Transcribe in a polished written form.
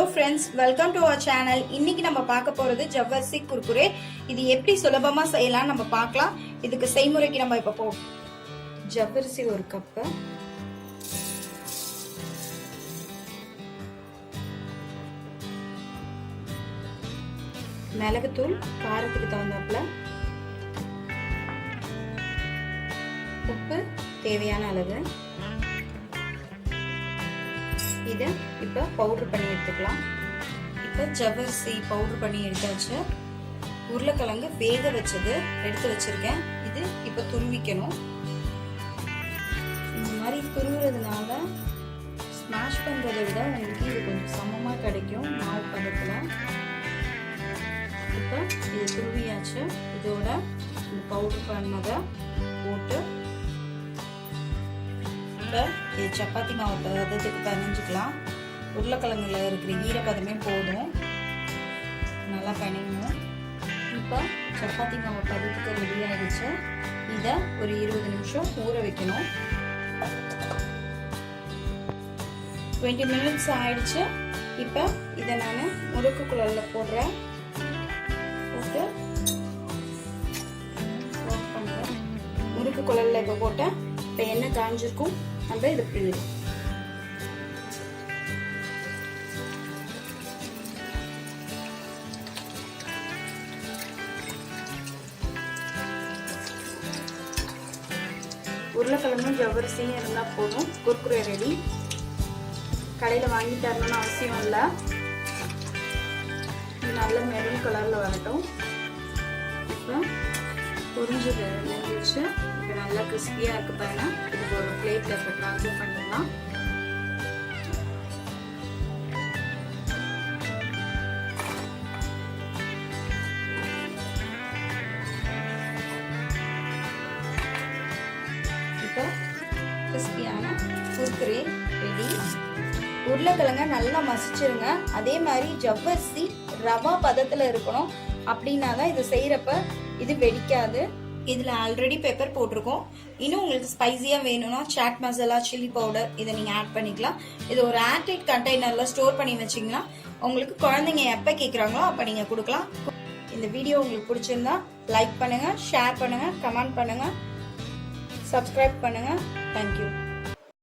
Hello friends, welcome to our channel. இன்னைக்கு நம்ம பார்க்க போறது ஜவ்வரிசி குர்குரே. இது எப்படி சுலபமா செய்யலாம் நம்ம பார்க்கலாம். இதுக்கு செய்முறைக்கு நம்ம இப்ப போவோம். ஜவ்வரிசி ஒரு கப், மிளகுத்தூள் காரத்துக்கு தகுந்தாப்புல, உப்பு தேவையான அளவு. இதை இப்போ பவுடர் பண்ணி எடுத்துக்கலாம். இப்போ ஜவ்வரிசி பவுடர் பண்ணி எடுத்தாச்சு. உருளைக்கிழங்கு வேக வச்சது எடுத்து வச்சிருக்கேன். இது இப்போ துருவிக்கணும். இந்த மாதிரி துருவுறதுனால ஸ்மாஷ் பண்ணுறதை விட உங்களுக்கு இது கொஞ்சம் சமமாக கிடைக்கும் மாவு பதத்தில். இப்போ இது துருவியாச்சு. இதோட இந்த பவுடர் பண்ணதை போட்டு இது சப்பாத்தி மாவு பதத்துக்கு பிணைஞ்சிக்கலாம். உருளைக்கிழங்குல இருக்கிற ஈரப்பதமே போதும், நல்லா பிணையணும். இப்போ சப்பாத்தி மாவு பதத்துக்கு ரெடி ஆயிடுச்சு. இதை ஒரு 20 நிமிஷம் ஊற வைக்கணும். 20 மினிட்ஸ் ஆயிடுச்சு. இப்போ இதை நான் முறுக்கு குழல்ல போடுறேன். போட்டு பண்ணுறேன். முறுக்கு குழல்ல இப்போ போட்டேன். இப்போ எண்ணெய் காஞ்சிருக்கும். நம்ம இதை பிடிக்கும். உருளைக்கிழங்கும் ஜவ்வரிசியும் இருந்தால் போதும், குர்குரே ரெடி. கடையில் வாங்கி தரணும்னு அவசியம் இல்லை. நல்ல மெரூன் கலரில் வரட்டும். இப்போ பொரிஞ்சு வெந்துச்சு. இப்போ நல்லா கிறிஸ்பியாக இருக்கு பாருங்க. இதுக்கு ஒரு பிளேட்டில் இப்போ ட்ரான்ஸ்ஃபர் பண்ணிடலாம். இப்போ கிறிஸ்பியான குர்குரே ரெடி. உருளைக்கிழங்க நல்லா மசிச்சிருங்க. அதே மாதிரி ஜவ்வரிசி ரவா பதத்தில் இருக்கணும். அப்படின்னா தான் இது செய்யறப்ப இது வெடிக்காது. இதுல ஆல்ரெடி பெப்பர் போட்டிருக்கோம். இன்னும் உங்களுக்கு ஸ்பைசியா வேணும்னா சாட் மசாலா, சில்லி பவுடர் இதை நீங்க ஆட் பண்ணிக்கலாம். இது ஒரு ஏர்டைட் கண்டெய்னர்ல ஸ்டோர் பண்ணி வச்சீங்கன்னா உங்களுக்கு குழந்தைங்க எப்ப கேக்குறாங்களோ அப்ப நீங்க கொடுக்கலாம். இந்த வீடியோ உங்களுக்கு பிடிச்சிருந்தா லைக் பண்ணுங்க, ஷேர் பண்ணுங்க, கமெண்ட் பண்ணுங்க, சப்ஸ்கிரைப் பண்ணுங்க. தேங்க்யூ.